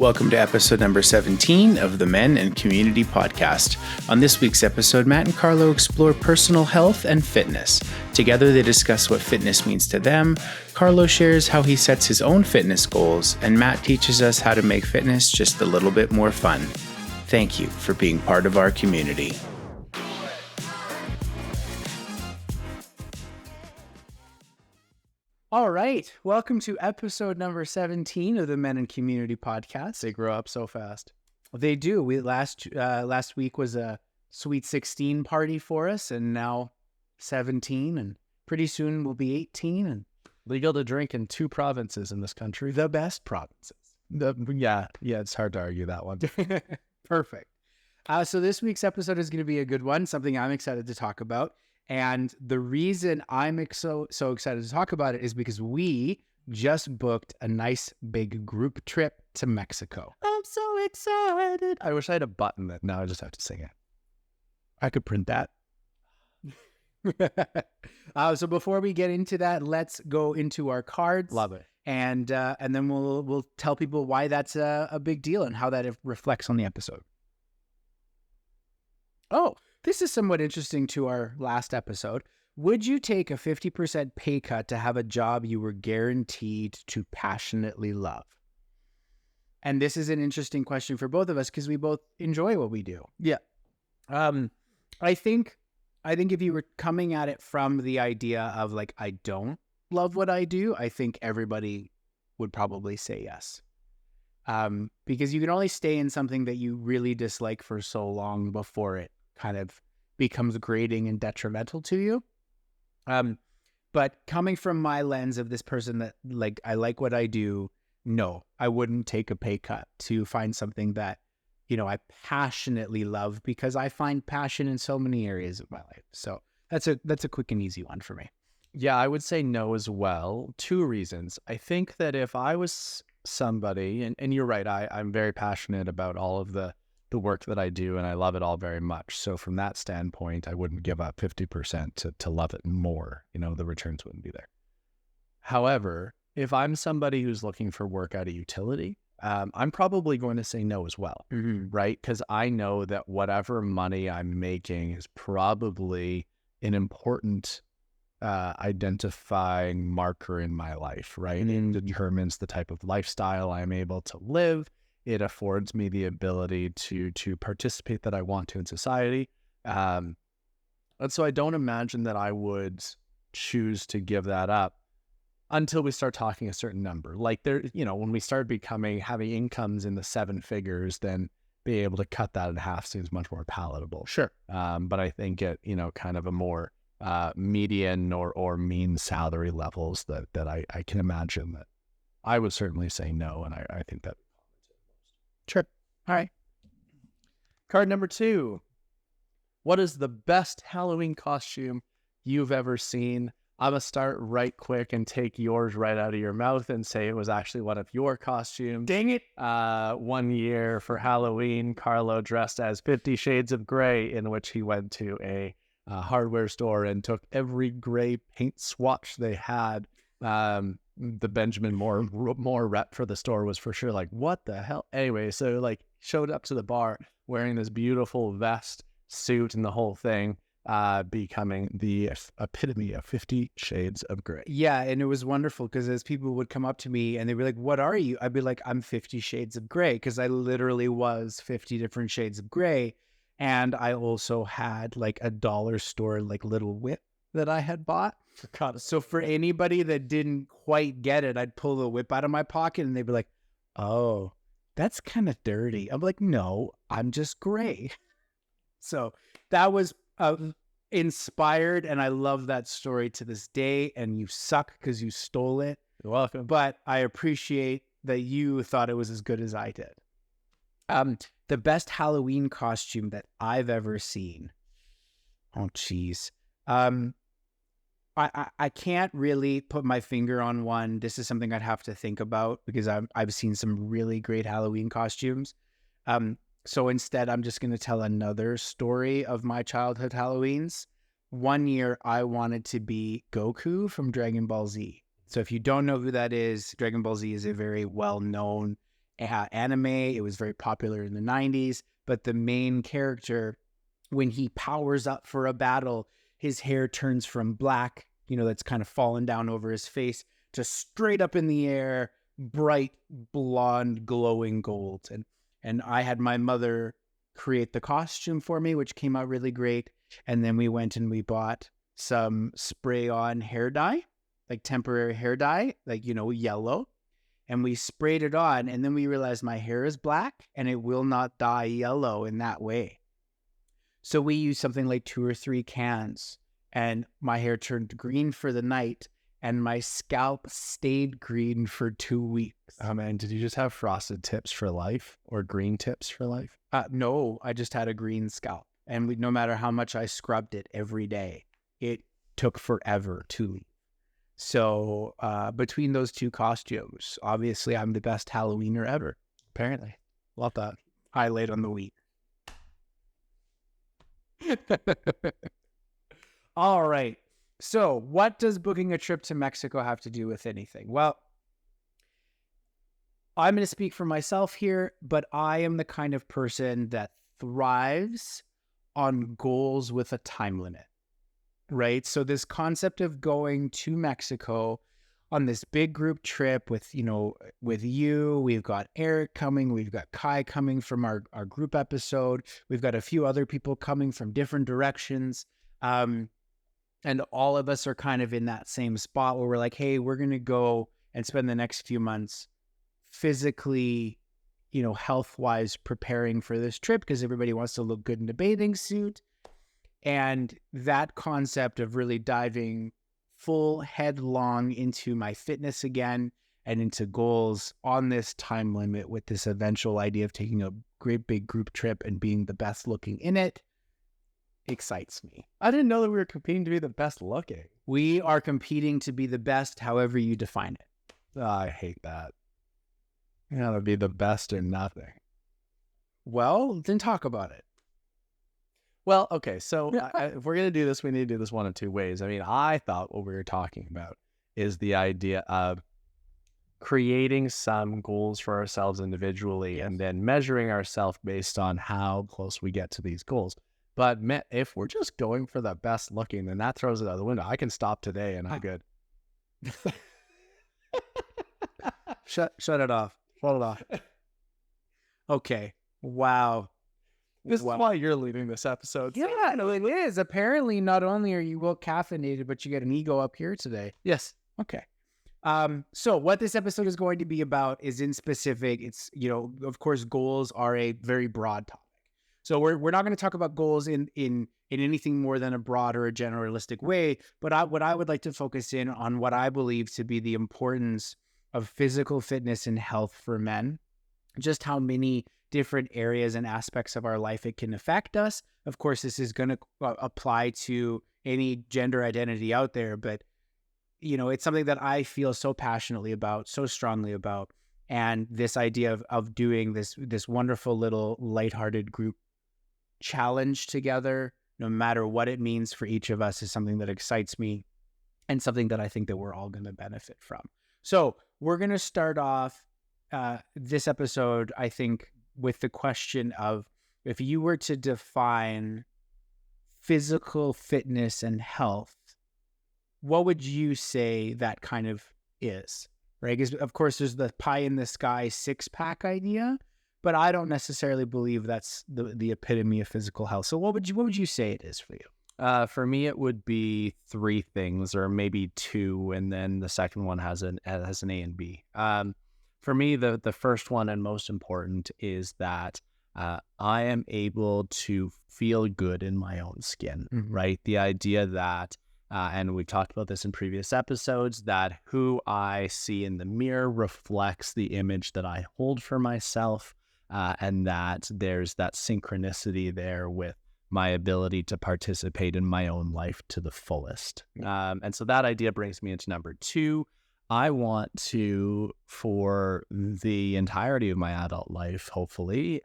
Welcome to episode number 17 of the Men and Community podcast. On this week's episode, Matt and Carlo explore personal health and fitness. Together, they discuss what fitness means to them. Carlo shares how he sets his own fitness goals, and Matt teaches us how to make fitness just a little bit more fun. Thank you for being part of our community. All right, welcome to episode number 17 of the Men and Community podcast. They grow up so fast. They do. Last week was a Sweet 16 party for us, and now 17, and pretty soon we'll be 18 and legal to drink in 2 provinces in this country. The best provinces. Yeah, it's hard to argue that one. Perfect. So this week's episode is going to be a good one, something I'm excited to talk about. And the reason I'm so excited to talk about it is because we just booked a nice big group trip to Mexico. I'm so excited. I wish I had a button that now I just have to sing it. I could print that. So before we get into that, let's go into our cards. Love it. And then we'll tell people why that's a big deal and how that reflects on the episode. Oh, this is somewhat interesting to our last episode. Would you take a 50% pay cut to have a job you were guaranteed to passionately love? And this is an interesting question for both of us because we both enjoy what we do. Yeah. I think if you were coming at it from the idea of like, I don't love what I do, I think everybody would probably say yes. Because you can only stay in something that you really dislike for so long before it kind of becomes grating and detrimental to you. But coming from my lens of this person that like, I like what I do, no, I wouldn't take a pay cut to find something that, you know, I passionately love because I find passion in so many areas of my life. So that's a quick and easy one for me. Yeah, I would say no as well. 2 reasons. I think that if I was somebody, and you're right, I'm very passionate about all of the work that I do, and I love it all very much. So from that standpoint, I wouldn't give up 50% to love it more. You know, the returns wouldn't be there. However, if I'm somebody who's looking for work out of utility, I'm probably going to say no as well, right? Because I know that whatever money I'm making is probably an important identifying marker in my life, right? It determines the type of lifestyle I'm able to live. It affords me the ability to participate that I want to in society. And so I don't imagine that I would choose to give that up until we start talking a certain number. Like when we start having incomes in the 7 figures, then being able to cut that in half seems much more palatable. Sure. But I think at, kind of a more median or mean salary levels that I can imagine that I would certainly say no. And I think that. Sure. All right. Card number 2. What is the best Halloween costume you've ever seen? I'm going to start right quick and take yours right out of your mouth and say it was actually one of your costumes. Dang it. One year for Halloween, Carlo dressed as 50 Shades of Grey, in which he went to a hardware store and took every gray paint swatch they had. The Benjamin Moore rep for the store was for sure like, what the hell? Anyway, so like showed up to the bar wearing this beautiful vest, suit, and the whole thing, becoming the epitome of 50 Shades of Grey. Yeah, and it was wonderful because as people would come up to me and they'd be like, what are you? I'd be like, I'm 50 Shades of Grey, because I literally was 50 different shades of gray. And I also had like a dollar store like little whip that I had bought. So for anybody that didn't quite get it, I'd pull the whip out of my pocket and they'd be like, oh, that's kind of dirty. I'm like, no, I'm just gray. So that was inspired, and I love that story to this day, and you suck because you stole it. You're welcome. But I appreciate that you thought it was as good as I did. The best Halloween costume that I've ever seen. Oh, geez. I can't really put my finger on one. This is something I'd have to think about because I've seen some really great Halloween costumes. So instead, I'm just going to tell another story of my childhood Halloweens. One year, I wanted to be Goku from Dragon Ball Z. So if you don't know who that is, Dragon Ball Z is a very well-known anime. It was very popular in the 90s. But the main character, when he powers up for a battle, his hair turns from black, that's kind of fallen down over his face, to straight up in the air, bright, blonde, glowing gold. And I had my mother create the costume for me, which came out really great. And then we went and we bought some spray-on hair dye, like temporary hair dye, like, yellow. And we sprayed it on, and then we realized my hair is black and it will not dye yellow in that way. So we used something like 2 or 3 cans, and my hair turned green for the night, and my scalp stayed green for 2 weeks. Oh man, did you just have frosted tips for life or green tips for life? No, I just had a green scalp. And no matter how much I scrubbed it every day, it took forever to leave. So between those 2 costumes, obviously I'm the best Halloweener ever. Apparently. Love that. Highlight on the week. All right. So what does booking a trip to Mexico have to do with anything? Well, I'm going to speak for myself here, but I am the kind of person that thrives on goals with a time limit, right? So this concept of going to Mexico on this big group trip with you, we've got Eric coming, we've got Kai coming from our group episode, we've got a few other people coming from different directions. And all of us are kind of in that same spot where we're like, hey, we're going to go and spend the next few months physically, health-wise preparing for this trip because everybody wants to look good in a bathing suit. And that concept of really diving full headlong into my fitness again and into goals on this time limit with this eventual idea of taking a great big group trip and being the best looking in it excites me. I didn't know that we were competing to be the best looking. We are competing to be the best, however you define it. Oh, I hate that. You gotta be the best or nothing. Well, then talk about it. Well, okay, so if we're going to do this, we need to do this one of 2 ways. I mean, I thought what we were talking about is the idea of creating some goals for ourselves individually and then measuring ourselves based on how close we get to these goals. But if we're just going for the best looking, then that throws it out the window. I can stop today and I'm good. Shut it off. Hold it off. Okay. Wow. This is why you're leading this episode. Yeah, no, it is. Apparently, not only are you well caffeinated, but you get an ego up here today. Yes. Okay. So what this episode is going to be about is in specific. It's, of course, goals are a very broad topic. So we're not going to talk about goals in anything more than a broad or a generalistic way. But what I would like to focus in on what I believe to be the importance of physical fitness and health for men, just how many different areas and aspects of our life it can affect us. Of course, this is going to apply to any gender identity out there, but it's something that I feel so passionately about, so strongly about. And this idea of doing this wonderful little lighthearted group challenge together, no matter what it means for each of us, is something that excites me and something that I think that we're all going to benefit from. So we're going to start off this episode, I think, with the question of, if you were to define physical fitness and health, what would you say that kind of is? Right? Because of course there's the pie in the sky 6-pack idea, but I don't necessarily believe that's the epitome of physical health. So what would you say it is for you? For me, it would be 3 things, or maybe 2, and then the second one has an A and B. For me, the first one and most important is that I am able to feel good in my own skin, right? The idea that, and we've talked about this in previous episodes, that who I see in the mirror reflects the image that I hold for myself, and that there's that synchronicity there with my ability to participate in my own life to the fullest. And so that idea brings me into number 2. I want to, for the entirety of my adult life, hopefully,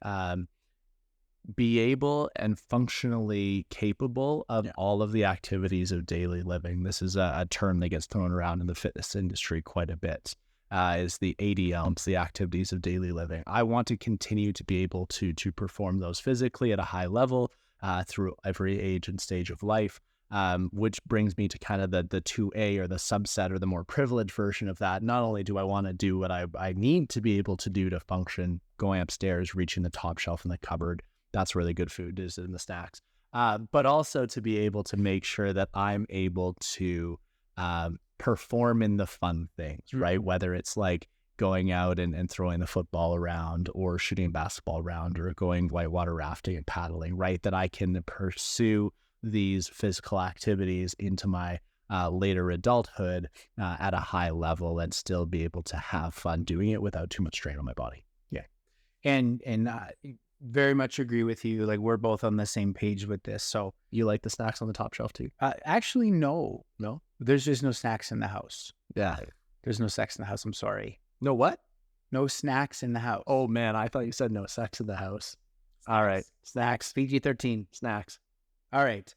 be able and functionally capable of all of the activities of daily living. This is a term that gets thrown around in the fitness industry quite a bit. is the ADLs, the activities of daily living. I want to continue to be able to perform those physically at a high level through every age and stage of life. Which brings me to kind of the 2A or the subset or the more privileged version of that. Not only do I want to do what I need to be able to do to function, going upstairs, reaching the top shelf in the cupboard, that's where the good food is in the snacks, but also to be able to make sure that I'm able to perform in the fun things, right? Whether it's like going out and throwing the football around or shooting a basketball around or going whitewater rafting and paddling, right? That I can pursue these physical activities into my later adulthood at a high level and still be able to have fun doing it without too much strain on my body. Yeah. And very much agree with you. Like, we're both on the same page with this. So you like the snacks on the top shelf too? Actually, no. No? There's just no snacks in the house. Yeah. There's no sex in the house. I'm sorry. No what? No snacks in the house. Oh man, I thought you said no sex in the house. All right. Snacks. PG-13. Snacks. All right.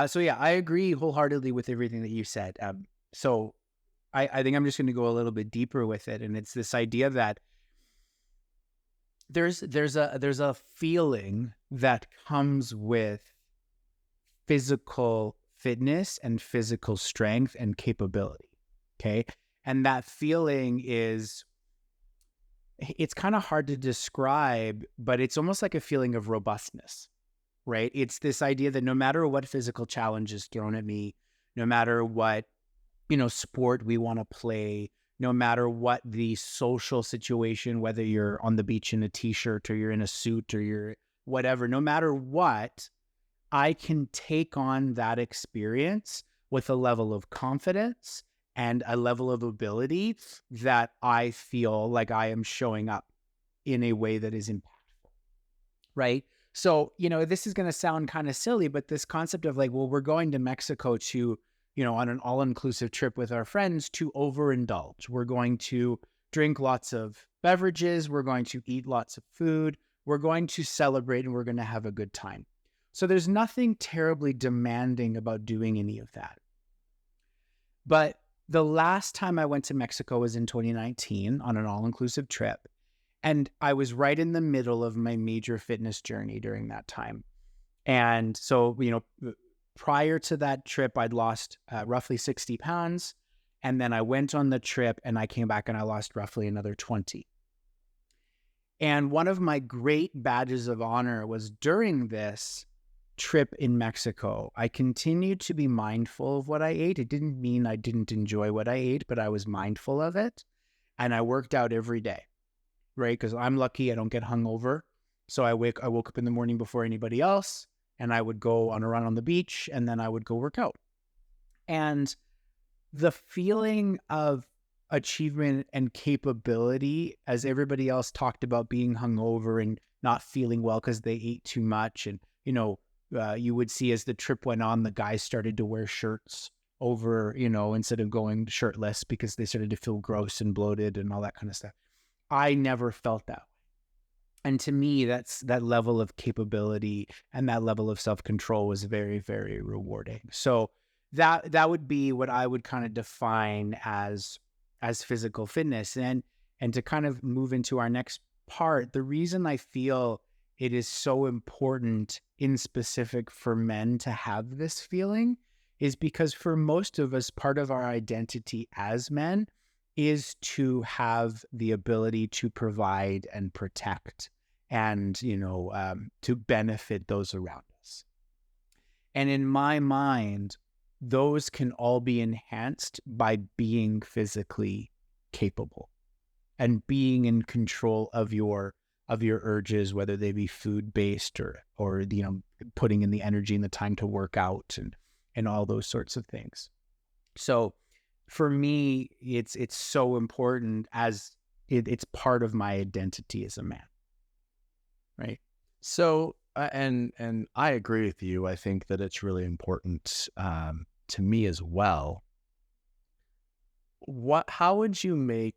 So yeah, I agree wholeheartedly with everything that you said. So I think I'm just going to go a little bit deeper with it. And it's this idea that there's a feeling that comes with physical fitness and physical strength and capability. Okay. And that feeling it's kind of hard to describe, but it's almost like a feeling of robustness. Right? It's this idea that no matter what physical challenge is thrown at me, no matter what, sport we want to play, no matter what the social situation, whether you're on the beach in a t-shirt or you're in a suit or you're whatever, no matter what, I can take on that experience with a level of confidence and a level of ability that I feel like I am showing up in a way that is impactful. Right? So, this is going to sound kind of silly, but this concept of like, well, we're going to Mexico to, on an all-inclusive trip with our friends to overindulge. We're going to drink lots of beverages. We're going to eat lots of food. We're going to celebrate and we're going to have a good time. So there's nothing terribly demanding about doing any of that. But the last time I went to Mexico was in 2019 on an all-inclusive trip. And I was right in the middle of my major fitness journey during that time. And so, prior to that trip, I'd lost roughly 60 pounds. And then I went on the trip and I came back and I lost roughly another 20. And one of my great badges of honor was during this trip in Mexico, I continued to be mindful of what I ate. It didn't mean I didn't enjoy what I ate, but I was mindful of it. And I worked out every day. Right? Because I'm lucky I don't get hungover. So I woke up in the morning before anybody else and I would go on a run on the beach and then I would go work out. And the feeling of achievement and capability, as everybody else talked about being hungover and not feeling well because they ate too much. And, you would see as the trip went on, the guys started to wear shirts over, instead of going shirtless because they started to feel gross and bloated and all that kind of stuff. I never felt that way. And to me, that level of capability and that level of self-control was very, very rewarding. So that would be what I would kind of define as physical fitness. And to kind of move into our next part, the reason I feel it is so important in specific for men to have this feeling is because for most of us, part of our identity as men is to have the ability to provide and protect and, to benefit those around us. And in my mind, those can all be enhanced by being physically capable and being in control of your urges, whether they be food-based or putting in the energy and the time to work out and all those sorts of things. So for me, it's so important as it's part of my identity as a man. Right. So, and I agree with you. I think that it's really important to me as well. How would you make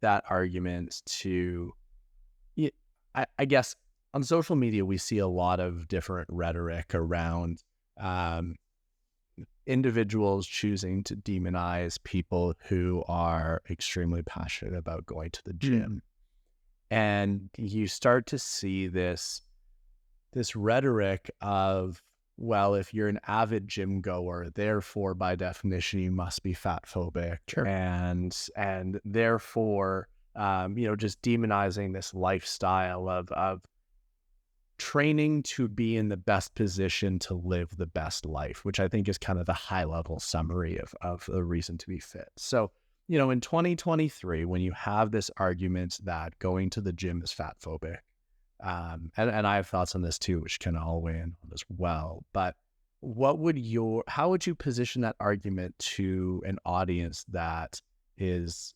that argument to, I guess on social media, we see a lot of different rhetoric around, individuals choosing to demonize people who are extremely passionate about going to the gym. And you start to see this rhetoric of, well, if you're an avid gym goer, therefore by definition you must be fat phobic, Sure. and therefore just demonizing this lifestyle of training to be in the best position to live the best life, which I think is kind of the high level summary of the reason to be fit. So, in 2023, when you have this argument that going to the gym is fat phobic, and I have thoughts on this too, which can all weigh in on as well, but how would you position that argument to an audience that is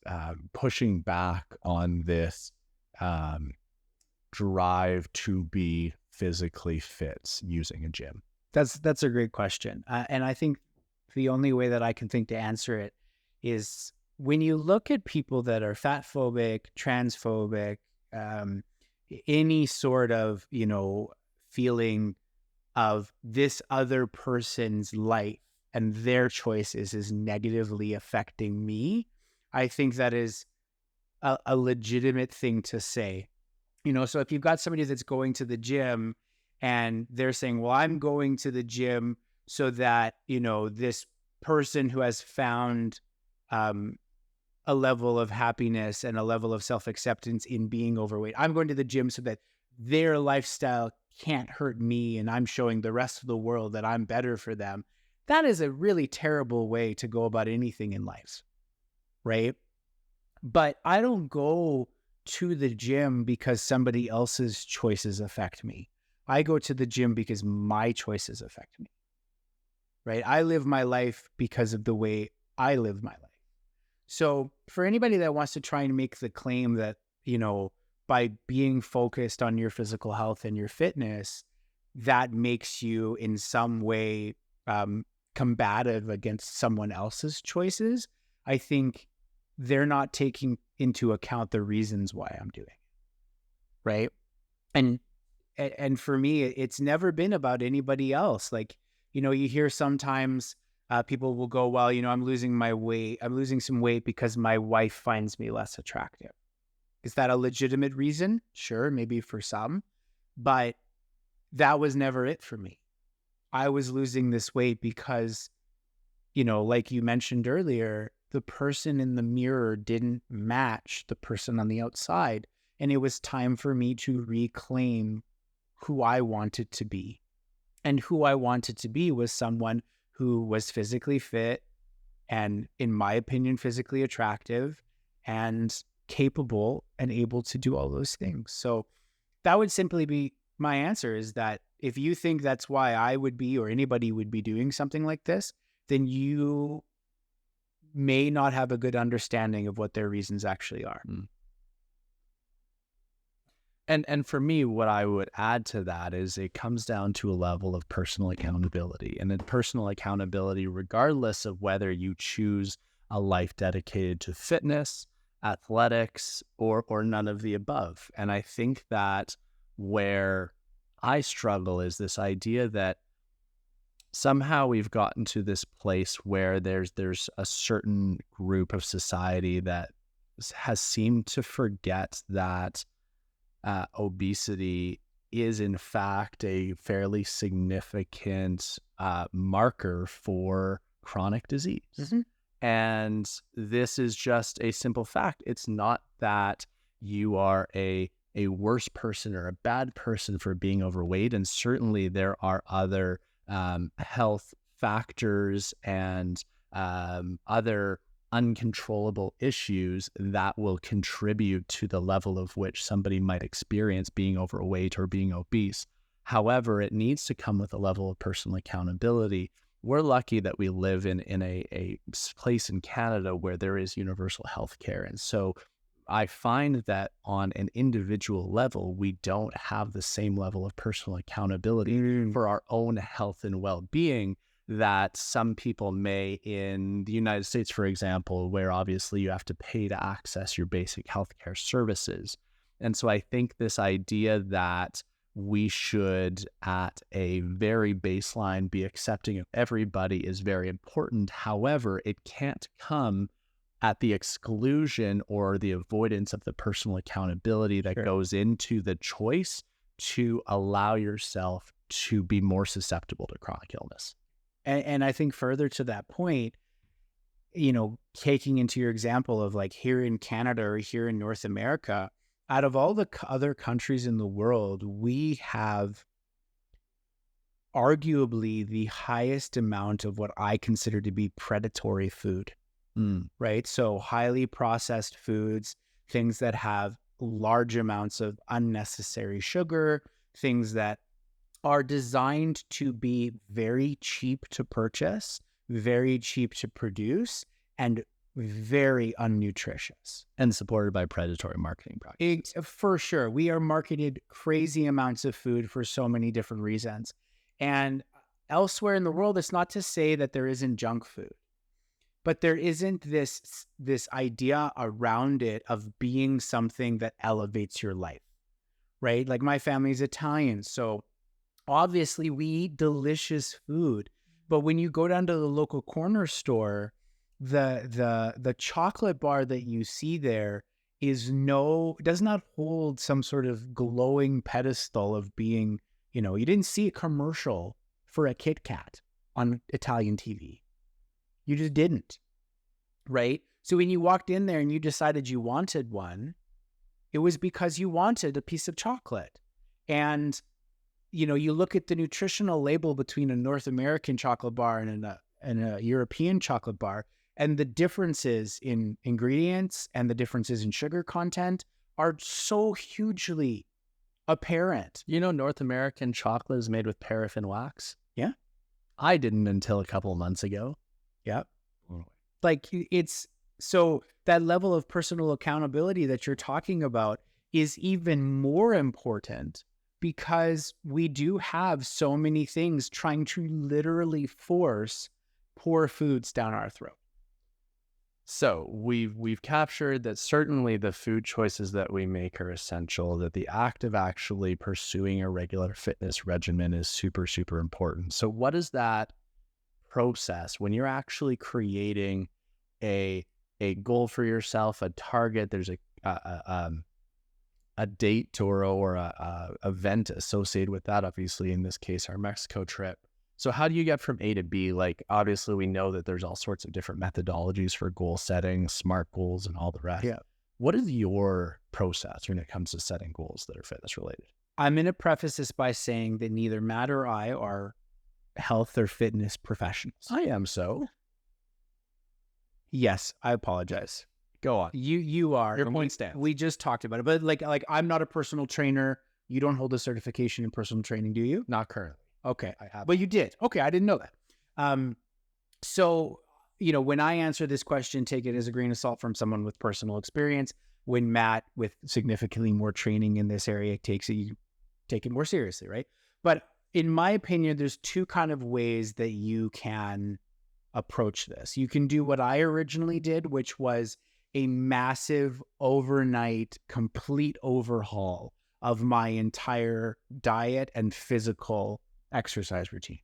pushing back on this drive to be physically fit using a gym? That's a great question. And I think the only way that I can think to answer it is when you look at people that are fat phobic, transphobic, any sort of, feeling of this other person's life and their choices is negatively affecting me, I think that is a legitimate thing to say. So if you've got somebody that's going to the gym and they're saying, well, I'm going to the gym so that, this person who has found a level of happiness and a level of self-acceptance in being overweight, I'm going to the gym so that their lifestyle can't hurt me and I'm showing the rest of the world that I'm better for them. That is a really terrible way to go about anything in life, right? But I don't go to the gym because somebody else's choices affect me. I go to the gym because my choices affect me, right? I live my life because of the way I live my life. So for anybody that wants to try and make the claim that, by being focused on your physical health and your fitness, that makes you in some way combative against someone else's choices, I think they're not taking into account the reasons why I'm doing it, right? And for me, it's never been about anybody else. Like, you hear sometimes people will go, well, I'm losing my weight. I'm losing some weight because my wife finds me less attractive. Is that a legitimate reason? Sure, maybe for some, but that was never it for me. I was losing this weight because, like you mentioned earlier, the person in the mirror didn't match the person on the outside. And it was time for me to reclaim who I wanted to be. And who I wanted to be was someone who was physically fit and, in my opinion, physically attractive and capable and able to do all those things. So that would simply be my answer, is that if you think that's why I would be or anybody would be doing something like this, then you may not have a good understanding of what their reasons actually are. And for me, what I would add to that is it comes down to a level of personal accountability. And in personal accountability, regardless of whether you choose a life dedicated to fitness, athletics, or none of the above. And I think that where I struggle is this idea that somehow we've gotten to this place where there's a certain group of society that has seemed to forget that obesity is in fact a fairly significant marker for chronic disease. Mm-hmm. And this is just a simple fact. It's not that you are a worse person or a bad person for being overweight. And certainly there are other health factors and other uncontrollable issues that will contribute to the level of which somebody might experience being overweight or being obese. However, it needs to come with a level of personal accountability. We're lucky that we live in a place in Canada where there is universal health care. And so I find that on an individual level, we don't have the same level of personal accountability for our own health and well-being that some people may in the United States, for example, where obviously you have to pay to access your basic healthcare services. And so I think this idea that we should, at a very baseline, be accepting of everybody is very important. However, it can't come at the exclusion or the avoidance of the personal accountability that Sure. goes into the choice to allow yourself to be more susceptible to chronic illness. And I think further to that point, taking into your example of like here in Canada or here in North America, out of all the other countries in the world, we have arguably the highest amount of what I consider to be predatory food, right? So highly processed foods, things that have large amounts of unnecessary sugar, things that are designed to be very cheap to purchase, very cheap to produce, and very unnutritious. And supported by predatory marketing practices. For sure. We are marketed crazy amounts of food for so many different reasons. And elsewhere in the world, it's not to say that there isn't junk food, but there isn't this idea around it of being something that elevates your life, right? Like my family's Italian, so obviously we eat delicious food, but when you go down to the local corner store, the chocolate bar that you see there does not hold some sort of glowing pedestal of being, you didn't see a commercial for a Kit Kat on Italian TV. You just didn't, right? So when you walked in there and you decided you wanted one, it was because you wanted a piece of chocolate. And, you look at the nutritional label between a North American chocolate bar and a European chocolate bar, and the differences in ingredients and the differences in sugar content are so hugely apparent. North American chocolate is made with paraffin wax? Yeah. I didn't until a couple of months ago. Yep. Like so that level of personal accountability that you're talking about is even more important because we do have so many things trying to literally force poor foods down our throat. So we've captured that certainly the food choices that we make are essential, that the act of actually pursuing a regular fitness regimen is super, super important. So what is that process when you're actually creating a goal for yourself, a target? There's a date or a event associated with that, obviously in this case our Mexico trip. So how do you get from A to B? Like, obviously we know that there's all sorts of different methodologies for goal setting, SMART goals and all the rest. Yeah. What is your process when it comes to setting goals that are fitness related? I'm going to preface this by saying that neither Matt or I are health or fitness professionals. I am so. Yes, I apologize. Go on. You are. Your point stands. We just talked about it, but like I'm not a personal trainer. You don't hold a certification in personal training, do you? Not currently. Okay. I have. But you did. Okay, I didn't know that. So, when I answer this question, take it as a grain of salt from someone with personal experience. When Matt, with significantly more training in this area, takes it, you take it more seriously, right? But in my opinion, there's two kind of ways that you can approach this. You can do what I originally did, which was a massive overnight, complete overhaul of my entire diet and physical exercise routine.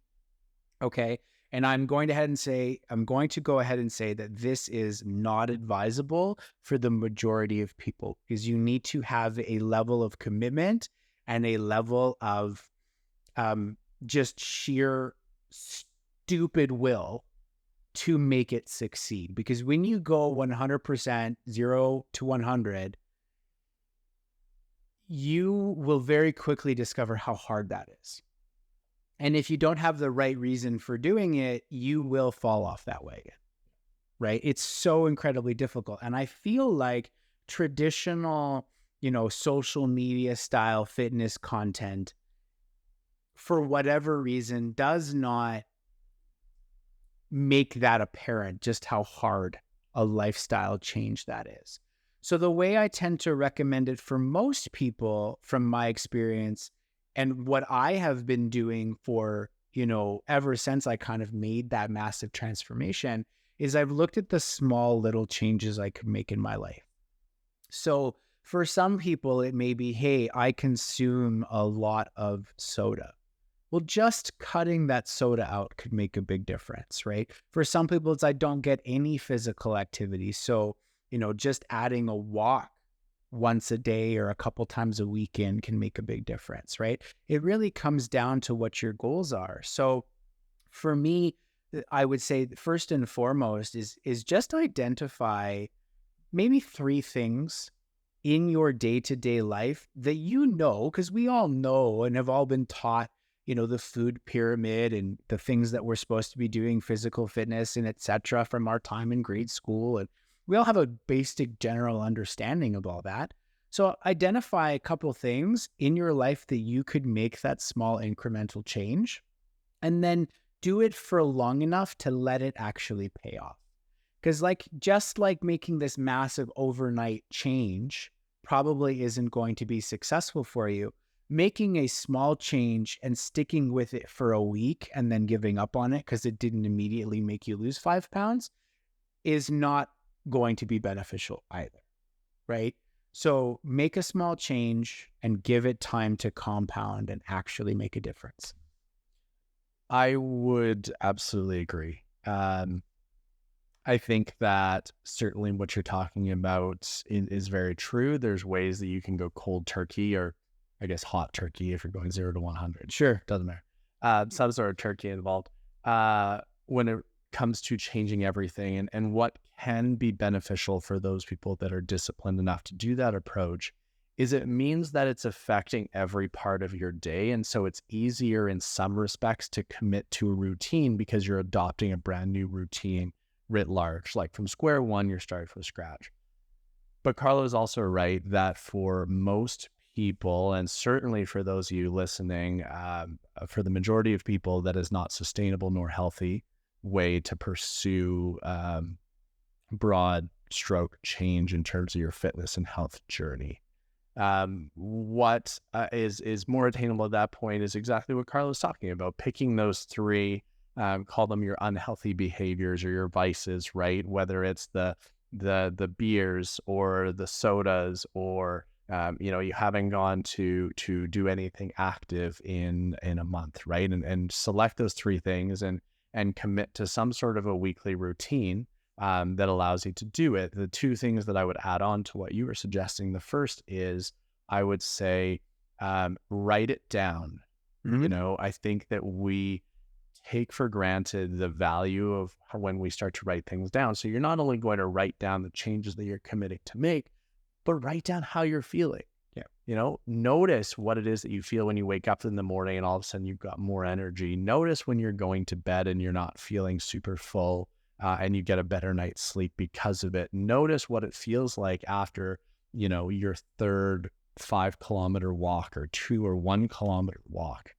Okay. And I'm going to go ahead and say that this is not advisable for the majority of people because you need to have a level of commitment and a level of just sheer stupid will to make it succeed. Because when you go 100%, 0 to 100, you will very quickly discover how hard that is. And if you don't have the right reason for doing it, you will fall off that wagon, right? It's so incredibly difficult. And I feel like traditional, social media style fitness content, for whatever reason, does not make that apparent, just how hard a lifestyle change that is. So the way I tend to recommend it for most people, from my experience, and what I have been doing for, ever since I kind of made that massive transformation, is I've looked at the small little changes I could make in my life. So For some people, it may be, hey, I consume a lot of soda. Well, just cutting that soda out could make a big difference, right? For some people, it's I don't get any physical activity. So, just adding a walk once a day or a couple times a weekend can make a big difference, right? It really comes down to what your goals are. So for me, I would say first and foremost is just identify maybe three things in your day-to-day life that because we all know and have all been taught, the food pyramid and the things that we're supposed to be doing, physical fitness and etc. from our time in grade school. And we all have a basic general understanding of all that. So identify a couple things in your life that you could make that small incremental change, and then do it for long enough to let it actually pay off. Because just like making this massive overnight change probably isn't going to be successful for you, making a small change and sticking with it for a week and then giving up on it because it didn't immediately make you lose 5 pounds is not going to be beneficial either, right? So make a small change and give it time to compound and actually make a difference. I would absolutely agree. I think that certainly what you're talking about is very true. There's ways that you can go cold turkey, or I guess hot turkey if you're going 0 to 100. Sure. Doesn't matter. Some sort of turkey involved when it comes to changing everything, and what can be beneficial for those people that are disciplined enough to do that approach is it means that it's affecting every part of your day. And so it's easier in some respects to commit to a routine because you're adopting a brand new routine writ large. Like from square one, you're starting from scratch. But Carlo is also right that for most people, and certainly for those of you listening, for the majority of people, that is not sustainable nor healthy way to pursue broad stroke change in terms of your fitness and health journey. What is more attainable at that point is exactly what Carlo's talking about, picking those three, call them your unhealthy behaviors or your vices, right? Whether it's the beers or the sodas, or you haven't gone to do anything active in a month, right? And select those three things and commit to some sort of a weekly routine that allows you to do it. The two things that I would add on to what you were suggesting, the first is I would say write it down. Mm-hmm. I think that we take for granted the value of when we start to write things down. So you're not only going to write down the changes that you're committing to make, but write down how you're feeling. Yeah. Notice what it is that you feel when you wake up in the morning and all of a sudden you've got more energy. Notice when you're going to bed and you're not feeling super full. And you get a better night's sleep because of it. Notice what it feels like after, your third 5-kilometer walk or 2 or 1 kilometer walk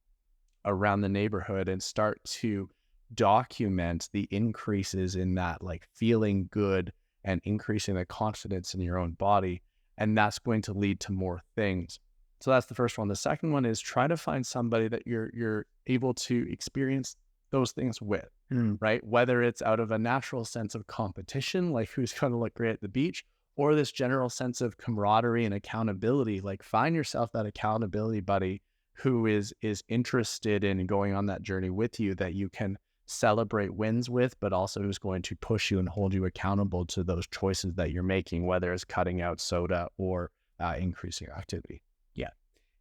around the neighborhood, and start to document the increases in that, like feeling good and increasing the confidence in your own body. And that's going to lead to more things. So that's the first one. The second one is try to find somebody that you're able to experience those things with. Right? Whether it's out of a natural sense of competition, like who's going to look great at the beach, or this general sense of camaraderie and accountability, like find yourself that accountability buddy who is interested in going on that journey with you, that you can celebrate wins with, but also who's going to push you and hold you accountable to those choices that you're making, whether it's cutting out soda or increasing your activity. Yeah.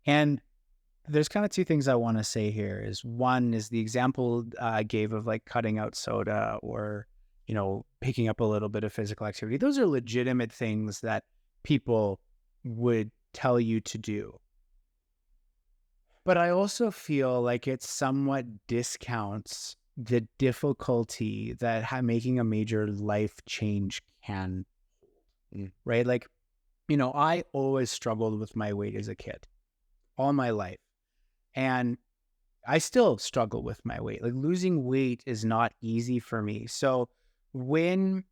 And there's kind of two things I want to say here. Is one is the example I gave of like cutting out soda or, picking up a little bit of physical activity. Those are legitimate things that people would tell you to do. But I also feel like it somewhat discounts the difficulty that making a major life change can, right? Like, I always struggled with my weight as a kid, all my life. And I still struggle with my weight. Like losing weight is not easy for me. So when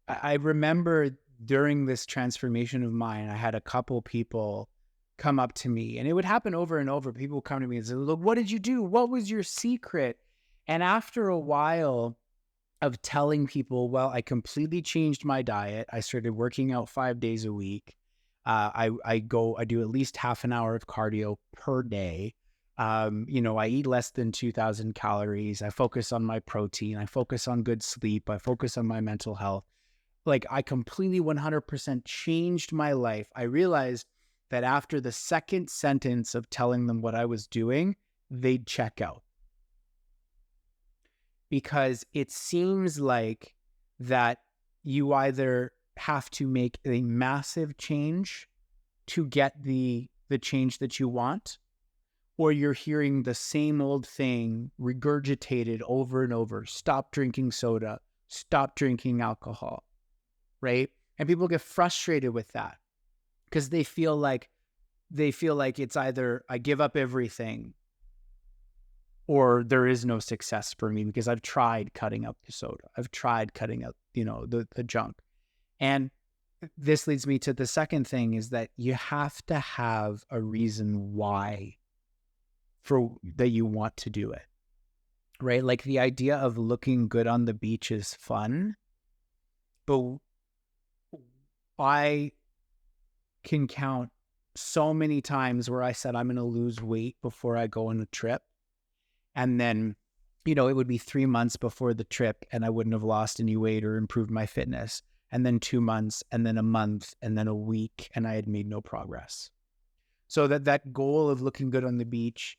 I remember during this transformation of mine, I had a couple people come up to me, and it would happen over and over. People come to me and say, look, what did you do? What was your secret? And after a while of telling people, well, I completely changed my diet. I started working out 5 days a week. I do at least half an hour of cardio per day. I eat less than 2,000 calories. I focus on my protein. I focus on good sleep. I focus on my mental health. Like, I completely 100% changed my life. I realized that after the second sentence of telling them what I was doing, they'd check out. Because it seems like that you either have to make a massive change to get the change that you want, or you're hearing the same old thing regurgitated over and over. Stop drinking soda, stop drinking alcohol, right? And people get frustrated with that because they feel like it's either I give up everything or there is no success for me because I've tried cutting out the soda. I've tried cutting out, the junk. And this leads me to the second thing, is that you have to have a reason why that you want to do it, right? Like, the idea of looking good on the beach is fun, but I can count so many times where I said I'm going to lose weight before I go on a trip. And then, it would be 3 months before the trip and I wouldn't have lost any weight or improved my fitness. And then 2 months, and then a month, and then a week, and I had made no progress. So that goal of looking good on the beach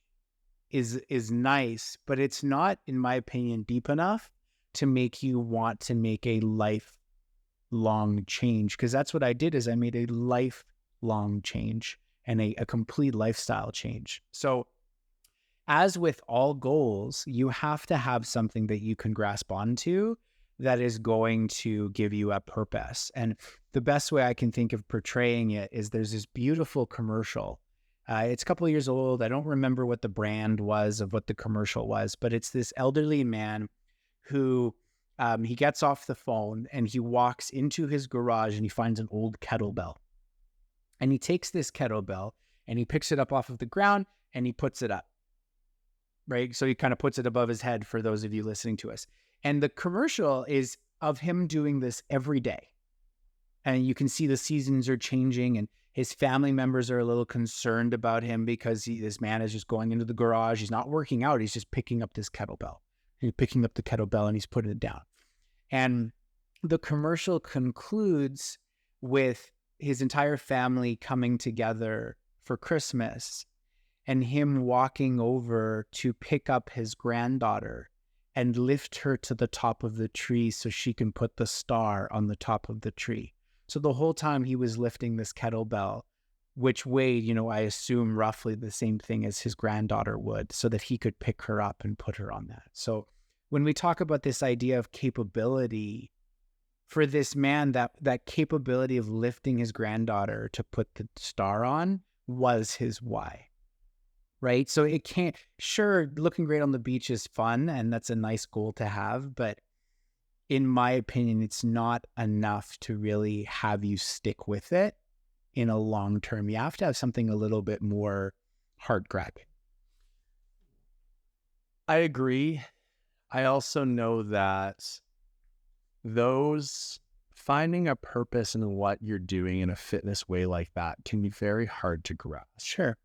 is nice, but it's not, in my opinion, deep enough to make you want to make a lifelong change. Because that's what I did, is I made a lifelong change and a complete lifestyle change. So as with all goals, you have to have something that you can grasp onto that is going to give you a purpose. And the best way I can think of portraying it is there's this beautiful commercial. It's a couple of years old. I don't remember what the brand was of what the commercial was, but it's this elderly man who he gets off the phone and he walks into his garage and he finds an old kettlebell. And he takes this kettlebell and he picks it up off of the ground and he puts it up. Right? So he kind of puts it above his head for those of you listening to us. And the commercial is of him doing this every day. And you can see the seasons are changing and his family members are a little concerned about him because this man is just going into the garage. He's not working out. He's just picking up this kettlebell. He's picking up the kettlebell and he's putting it down. And the commercial concludes with his entire family coming together for Christmas and him walking over to pick up his granddaughter and lift her to the top of the tree so she can put the star on the top of the tree. So the whole time he was lifting this kettlebell, which weighed, I assume roughly the same thing as his granddaughter would, so that he could pick her up and put her on that. So when we talk about this idea of capability, for this man, that capability of lifting his granddaughter to put the star on was his why. Right? So it can't, sure, looking great on the beach is fun and that's a nice goal to have, but in my opinion, it's not enough to really have you stick with it in a long term. You have to have something a little bit more heart-grabbing. I agree. I also know that finding a purpose in what you're doing in a fitness way like that can be very hard to grasp. Sure.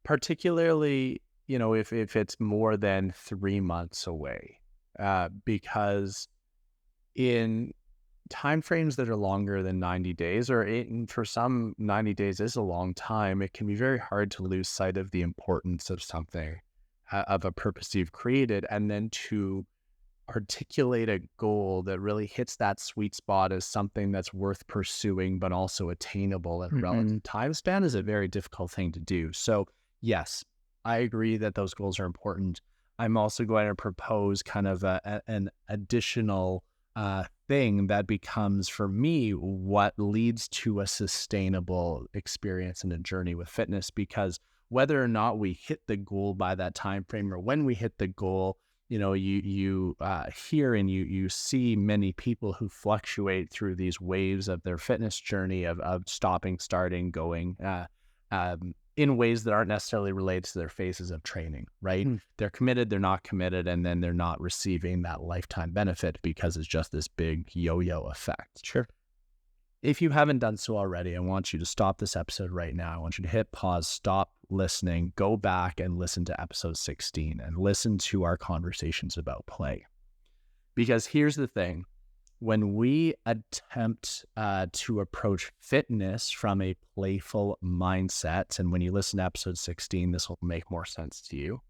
Particularly, if it's more than 3 months away, because in timeframes that are longer than 90 days, or for some 90 days is a long time, it can be very hard to lose sight of the importance of something, of a purpose you've created, and then to articulate a goal that really hits that sweet spot as something that's worth pursuing, but also attainable at a relative time span is a very difficult thing to do. So yes, I agree that those goals are important. I'm also going to propose kind of an additional thing that becomes, for me, what leads to a sustainable experience and a journey with fitness, because whether or not we hit the goal by that time frame, or when we hit the goal, you hear and you see many people who fluctuate through these waves of their fitness journey of stopping, starting, going, in ways that aren't necessarily related to their phases of training, right? They're committed, they're not committed, and then they're not receiving that lifetime benefit because it's just this big yo-yo effect. Sure. If you haven't done so already, I want you to stop this episode right now. I want you to hit pause, stop listening, go back and listen to episode 16 and listen to our conversations about play. Because here's the thing. When we attempt to approach fitness from a playful mindset, and when you listen to episode 16, this will make more sense to you.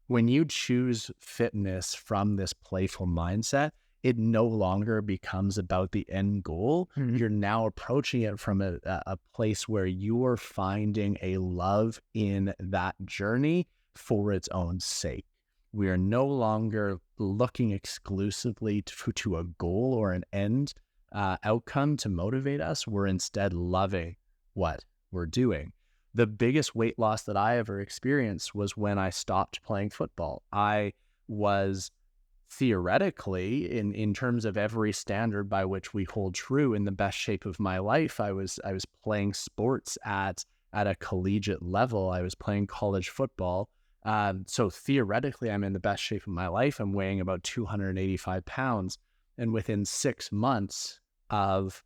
When you choose fitness from this playful mindset, it no longer becomes about the end goal. Mhm. You're now approaching it from a place where you are finding a love in that journey for its own sake. We are no longer looking exclusively to a goal or an end outcome to motivate us. We're instead loving what we're doing. The biggest weight loss that I ever experienced was when I stopped playing football. I was theoretically, in terms of every standard by which we hold true, in the best shape of my life. I was playing sports at a collegiate level. I was playing college football. So theoretically, I'm in the best shape of my life. I'm weighing about 285 pounds. And within 6 months of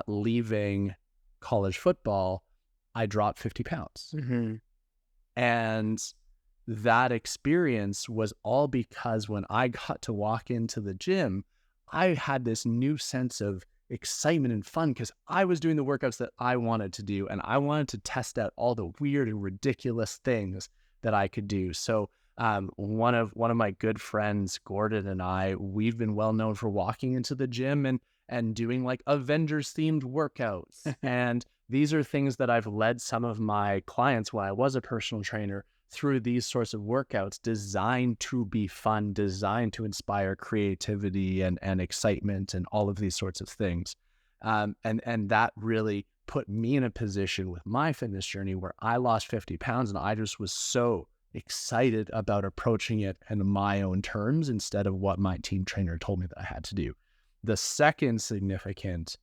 leaving college football, I dropped 50 pounds. Mm-hmm. And that experience was all because when I got to walk into the gym, I had this new sense of excitement and fun because I was doing the workouts that I wanted to do, and I wanted to test out all the weird and ridiculous things that I could do. So one of my good friends, Gordon, and we've been well known for walking into the gym and doing like Avengers themed workouts. And these are things that I've led some of my clients when I was a personal trainer through these sorts of workouts designed to be fun, designed to inspire creativity and excitement and all of these sorts of things. And that really put me in a position with my fitness journey where I lost 50 pounds and I just was so excited about approaching it in my own terms instead of what my team trainer told me that I had to do. The second significant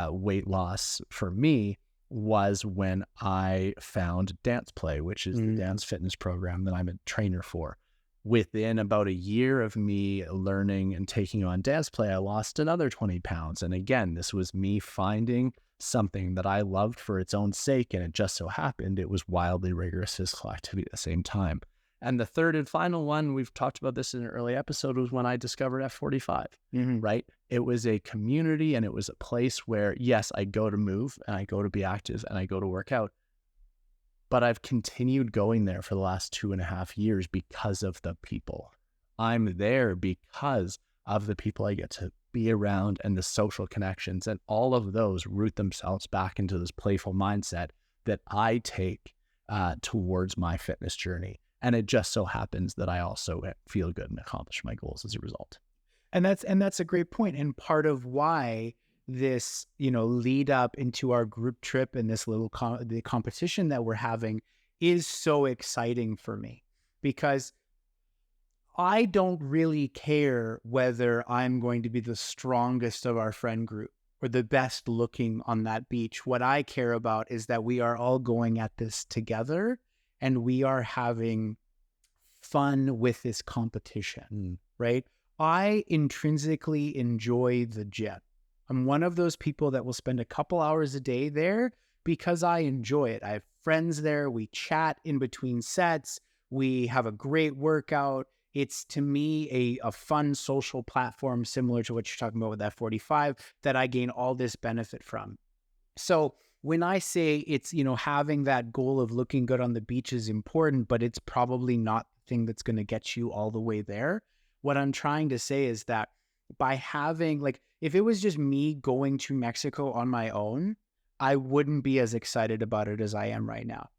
weight loss for me was when I found Dance Play, which is the dance fitness program that I'm a trainer for. Within about a year of me learning and taking on Dance Play, I lost another 20 pounds. And again, this was me finding something that I loved for its own sake. And it just so happened it was wildly rigorous physical activity at the same time. And the third and final one, we've talked about this in an early episode, was when I discovered F45, right? It was a community and it was a place where, yes, I go to move and I go to be active and I go to work out, but I've continued going there for the last 2.5 years because of the people. I'm there because of the people I get to be around and the social connections, and all of those root themselves back into this playful mindset that I take towards my fitness journey. And it just so happens that I also feel good and accomplish my goals as a result. And that's a great point. And part of why this, lead up into our group trip and this little the competition that we're having is so exciting for me, because I don't really care whether I'm going to be the strongest of our friend group or the best looking on that beach. What I care about is that we are all going at this together and we are having fun with this competition, right? I intrinsically enjoy the gym. I'm one of those people that will spend a couple hours a day there because I enjoy it. I have friends there. We chat in between sets. We have a great workout. It's, to me, a fun social platform similar to what you're talking about with F45 that I gain all this benefit from. So when I say it's, having that goal of looking good on the beach is important, but it's probably not the thing that's going to get you all the way there. What I'm trying to say is that by having, if it was just me going to Mexico on my own, I wouldn't be as excited about it as I am right now,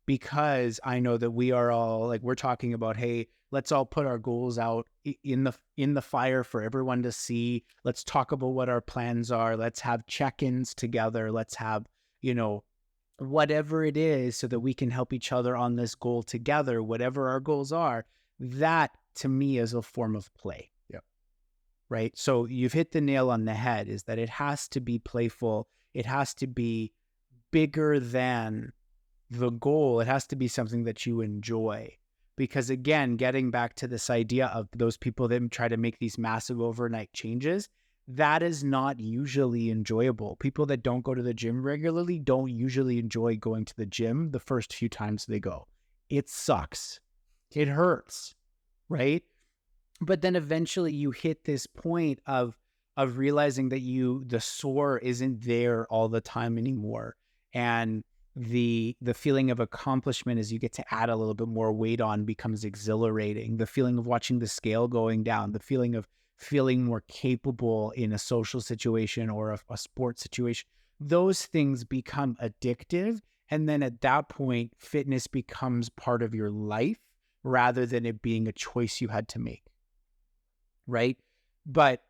because I know that we are all we're talking about, hey, let's all put our goals out in the fire for everyone to see. Let's talk about what our plans are. Let's have check-ins together. Let's have, whatever it is so that we can help each other on this goal together, whatever our goals are. That to me is a form of play. Yep. Right. So you've hit the nail on the head, is that it has to be playful. It has to be bigger than the goal. It has to be something that you enjoy. Because again, getting back to this idea of those people that try to make these massive overnight changes, that is not usually enjoyable. People that don't go to the gym regularly don't usually enjoy going to the gym the first few times they go. It sucks. It hurts, right? But then eventually you hit this point of realizing that the sore isn't there all the time anymore. And the feeling of accomplishment as you get to add a little bit more weight on becomes exhilarating. The feeling of watching the scale going down, the feeling of feeling more capable in a social situation or a sports situation, those things become addictive. And then at that point, fitness becomes part of your life rather than it being a choice you had to make. Right. But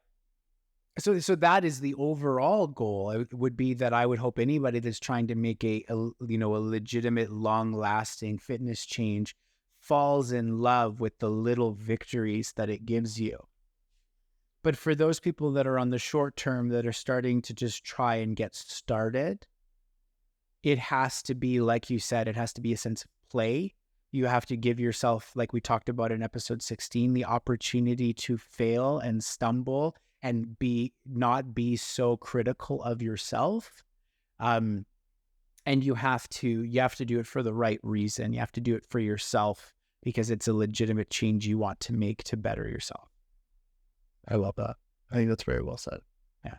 so that is the overall goal. It would be that I would hope anybody that's trying to make a legitimate, long-lasting fitness change falls in love with the little victories that it gives you. But for those people that are on the short term that are starting to just try and get started, it has to be, like you said, it has to be a sense of play. You have to give yourself, like we talked about in episode 16, the opportunity to fail and stumble and not be so critical of yourself. And you have to do it for the right reason. You have to do it for yourself because it's a legitimate change you want to make to better yourself. I love that. I think that's very well said. Yeah.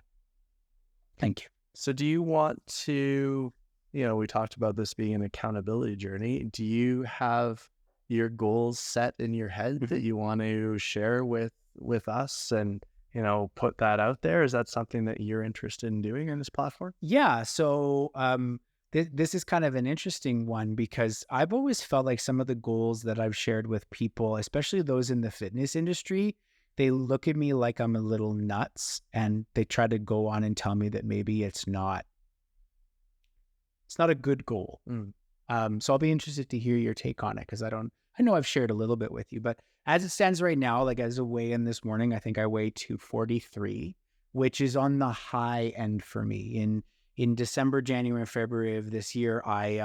Thank you. So do you want to, we talked about this being an accountability journey. Do you have your goals set in your head that you want to share with us and, put that out there? Is that something that you're interested in doing in this platform? Yeah. So this is kind of an interesting one because I've always felt like some of the goals that I've shared with people, especially those in the fitness industry, they look at me like I'm a little nuts and they try to go on and tell me that maybe it's not a good goal. So I'll be interested to hear your take on it because I know I've shared a little bit with you, but as it stands right now, like as a weigh-in this morning, I think I weigh 243, which is on the high end for me. In December, January, and February of this year, I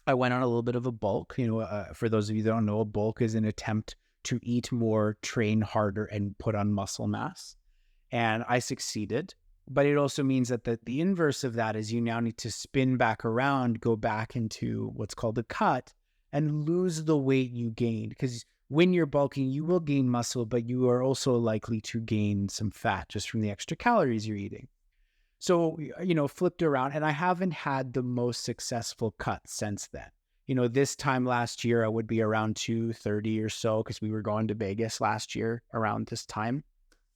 went on a little bit of a bulk. For those of you that don't know, a bulk is an attempt to eat more, train harder, and put on muscle mass. And I succeeded. But it also means that the inverse of that is you now need to spin back around, go back into what's called a cut, and lose the weight you gained. Because when you're bulking, you will gain muscle, but you are also likely to gain some fat just from the extra calories you're eating. So, flipped around, and I haven't had the most successful cut since then. This time last year, I would be around 230 or so because we were going to Vegas last year around this time.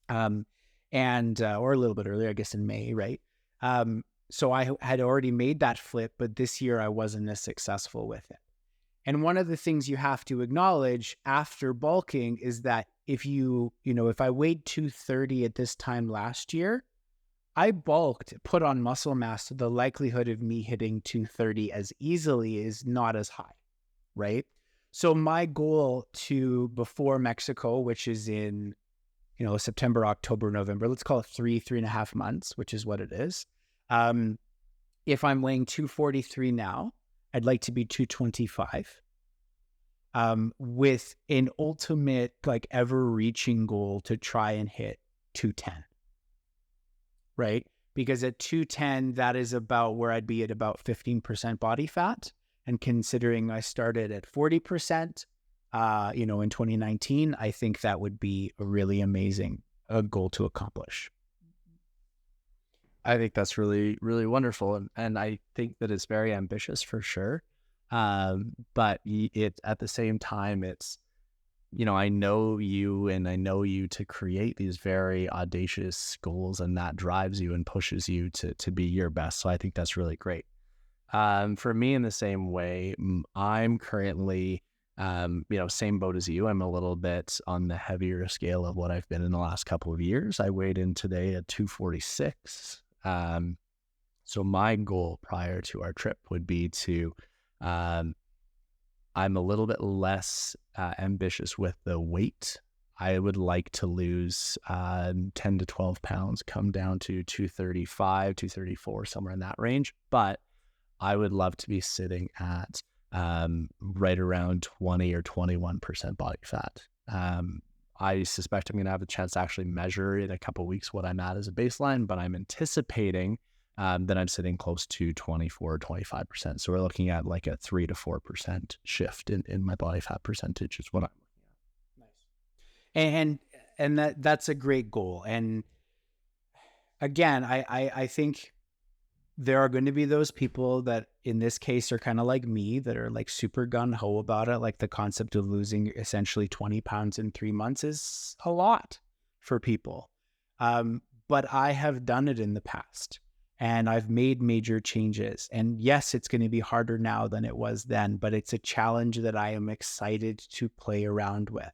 Or a little bit earlier, I guess in May, right? So I had already made that flip, but this year I wasn't as successful with it. And one of the things you have to acknowledge after bulking is that if if I weighed 230 at this time last year, I bulked, put on muscle mass, so the likelihood of me hitting 230 as easily is not as high, right? So my goal before Mexico, which is in September, October, November, let's call it 3.5 months, which is what it is. If I'm weighing 243 now, I'd like to be 225 with an ultimate, ever-reaching goal to try and hit 210, right? Because at 210, that is about where I'd be at about 15% body fat. And considering I started at 40%, in 2019, I think that would be a really amazing goal to accomplish. I think that's really, really wonderful. And I think that it's very ambitious for sure. But at the same time, it's, I know you and I know you to create these very audacious goals, and that drives you and pushes you to be your best. So I think that's really great. For me, in the same way, I'm currently, same boat as you. I'm a little bit on the heavier scale of what I've been in the last couple of years. I weighed in today at 246. So my goal prior to our trip would be to, I'm a little bit less ambitious with the weight. I would like to lose 10 to 12 pounds, come down to 235, 234, somewhere in that range. But I would love to be sitting at right around 20 or 21% body fat. I suspect I'm going to have a chance to actually measure in a couple of weeks what I'm at as a baseline, but I'm anticipating that I'm sitting close to 24 or 25%. So we're looking at like a 3 to 4% shift in my body fat percentage is what I'm looking at. Nice. And that's a great goal. And again, I think there are going to be those people that in this case are kind of like me, that are like super gung-ho about it. Like the concept of losing essentially 20 pounds in 3 months is a lot for people. But I have done it in the past and I've made major changes. And yes, it's going to be harder now than it was then, but it's a challenge that I am excited to play around with.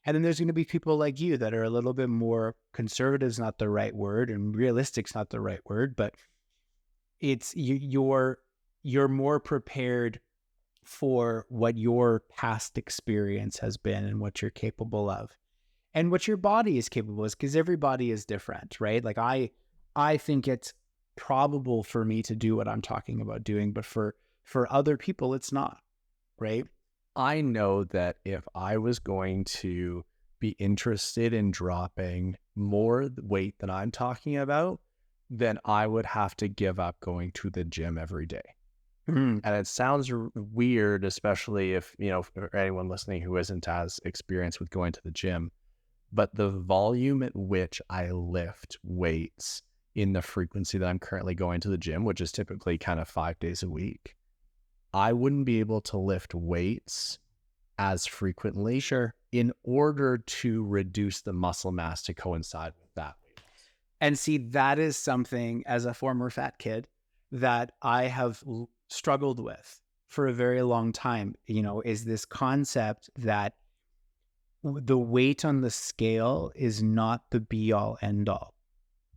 And then there's going to be people like you that are a little bit more conservative is not the right word, and realistic's not the right word, but it's you're more prepared for what your past experience has been and what you're capable of and what your body is capable of, because every body is different, right? Like I think it's probable for me to do what I'm talking about doing, but for other people it's not, right? I know that if I was going to be interested in dropping more weight than I'm talking about, then I would have to give up going to the gym every day. And it sounds weird, especially if, for anyone listening who isn't as experienced with going to the gym, but the volume at which I lift weights in the frequency that I'm currently going to the gym, which is typically kind of 5 days a week, I wouldn't be able to lift weights as frequently in order to reduce the muscle mass to coincide with that weight loss. And see, that is something as a former fat kid that I have struggled with for a very long time, is this concept that the weight on the scale is not the be all end all.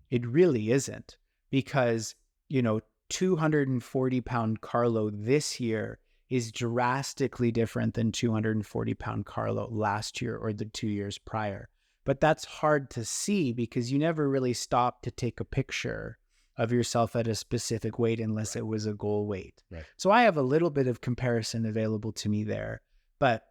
It really isn't, because, 240-pound Carlo this year is drastically different than 240-pound Carlo last year or the 2 years prior. But that's hard to see because you never really stop to take a picture of yourself at a specific weight unless it was a goal weight. Right. So I have a little bit of comparison available to me there, but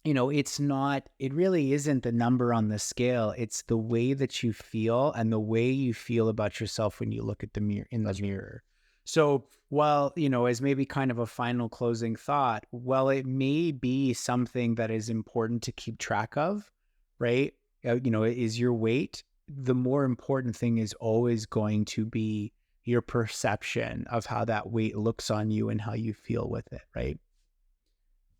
it really isn't the number on the scale. It's the way that you feel and the way you feel about yourself when you look at the mirror. So while, as maybe kind of a final closing thought, well, it may be something that is important to keep track of, right? Is your weight. The more important thing is always going to be your perception of how that weight looks on you and how you feel with it, right?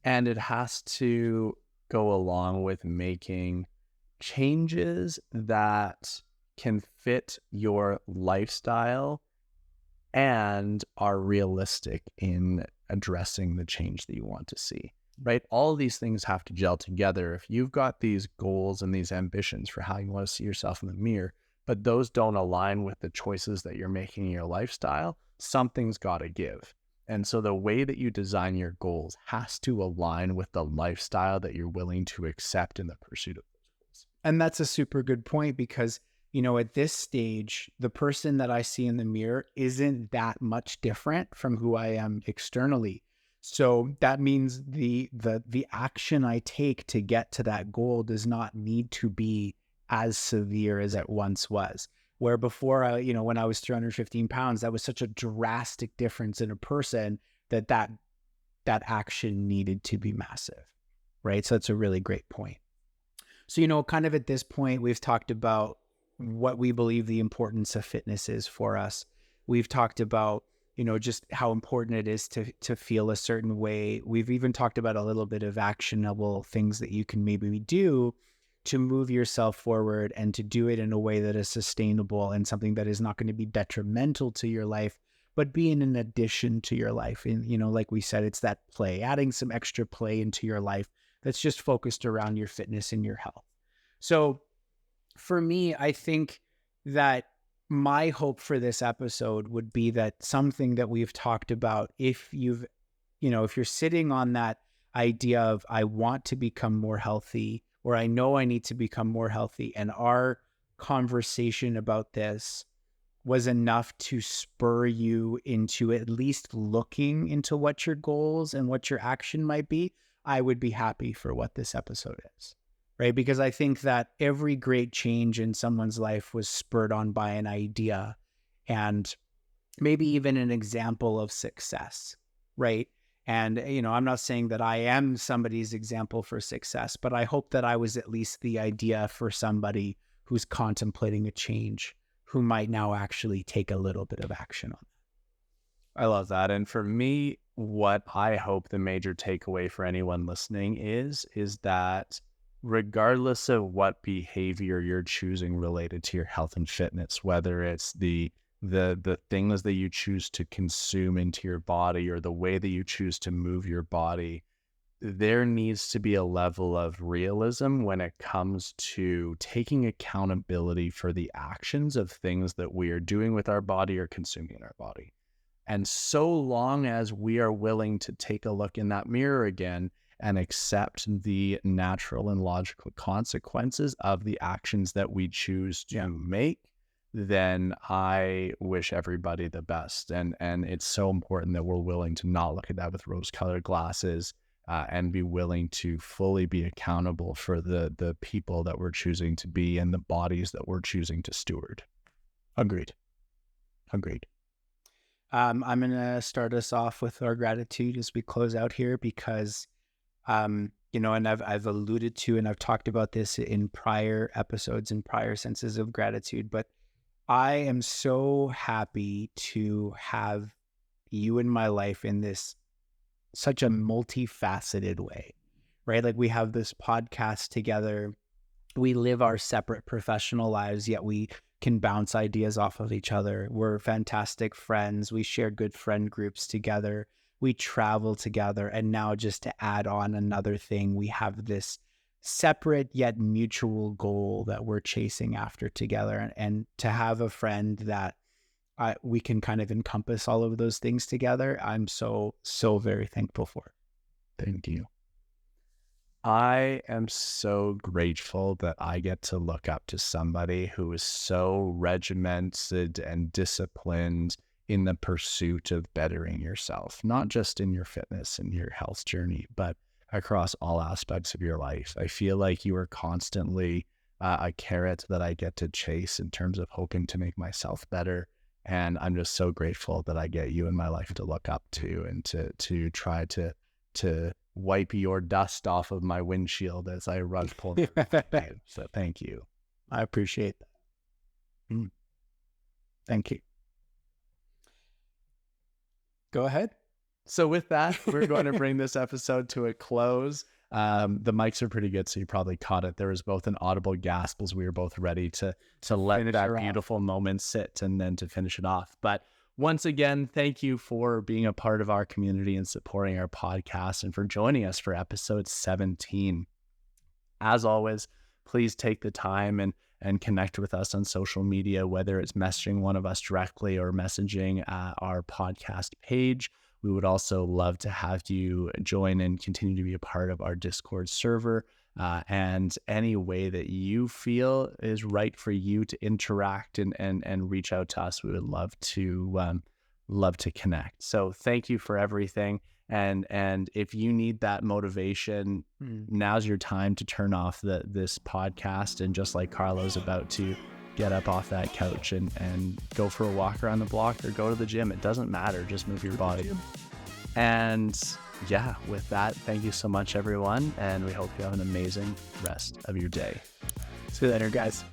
And it has to go along with making changes that can fit your lifestyle and are realistic in addressing the change that you want to see, right? All of these things have to gel together. If you've got these goals and these ambitions for how you want to see yourself in the mirror, but those don't align with the choices that you're making in your lifestyle, something's got to give. And so the way that you design your goals has to align with the lifestyle that you're willing to accept in the pursuit of those goals. And that's a super good point because, at this stage, the person that I see in the mirror isn't that much different from who I am externally. So that means the action I take to get to that goal does not need to be as severe as it once was. Where before, when I was 315 pounds, that was such a drastic difference in a person that action needed to be massive, right? So that's a really great point. So, kind of at this point, we've talked about what we believe the importance of fitness is for us. We've talked about, just how important it is to feel a certain way. We've even talked about a little bit of actionable things that you can maybe do to move yourself forward and to do it in a way that is sustainable and something that is not going to be detrimental to your life, but being an addition to your life. And, like we said, it's that play, adding some extra play into your life that's just focused around your fitness and your health. So for me, I think that my hope for this episode would be that something that we've talked about, if you're sitting on that idea of, I want to become more healthy, or I know I need to become more healthy, and our conversation about this was enough to spur you into at least looking into what your goals and what your action might be, I would be happy for what this episode is. right? Because I think that every great change in someone's life was spurred on by an idea and maybe even an example of success, right? And, I'm not saying that I am somebody's example for success, but I hope that I was at least the idea for somebody who's contemplating a change, who might now actually take a little bit of action on it. I love that. And for me, what I hope the major takeaway for anyone listening is that regardless of what behavior you're choosing related to your health and fitness, whether it's the things that you choose to consume into your body or the way that you choose to move your body, there needs to be a level of realism when it comes to taking accountability for the actions of things that we are doing with our body or consuming in our body. And so long as we are willing to take a look in that mirror again and accept the natural and logical consequences of the actions that we choose to make, then I wish everybody the best. And it's so important that we're willing to not look at that with rose-colored glasses and be willing to fully be accountable for the people that we're choosing to be and the bodies that we're choosing to steward. Agreed. I'm going to start us off with our gratitude as we close out here because, and I've alluded to, and I've talked about this in prior episodes and prior senses of gratitude, but I am so happy to have you in my life in this such a multifaceted way, right? Like we have this podcast together. We live our separate professional lives, yet we can bounce ideas off of each other. We're fantastic friends. We share good friend groups together. We travel together. And now just to add on another thing, we have this separate yet mutual goal that we're chasing after together. And to have a friend that we can kind of encompass all of those things together, I'm so very thankful for. Thank you. I am so grateful that I get to look up to somebody who is so regimented and disciplined in the pursuit of bettering yourself, not just in your fitness and your health journey, but across all aspects of your life. I feel like you are constantly a carrot that I get to chase in terms of hoping to make myself better. And I'm just so grateful that I get you in my life to look up to and to try to wipe your dust off of my windshield as I run pulling. So thank you. I appreciate that. Thank you. Go ahead. So with that, we're going to bring this episode to a close. The mics are pretty good, so you probably caught it. There was both an audible gasp as we were both ready to let that beautiful moment sit and then to finish it off. But once again, thank you for being a part of our community and supporting our podcast and for joining us for episode 17. As always, please take the time and connect with us on social media, whether it's messaging one of us directly or messaging our podcast page. We would also love to have you join and continue to be a part of our Discord server. And any way that you feel is right for you to interact and reach out to us, we would love to connect. So thank you for everything. And if you need that motivation, now's your time to turn off this podcast. And just like Carlo's about to get up off that couch and go for a walk around the block or go to the gym. It doesn't matter. Just move your body. And yeah, with that, thank you so much, everyone. And we hope you have an amazing rest of your day. See you later, guys.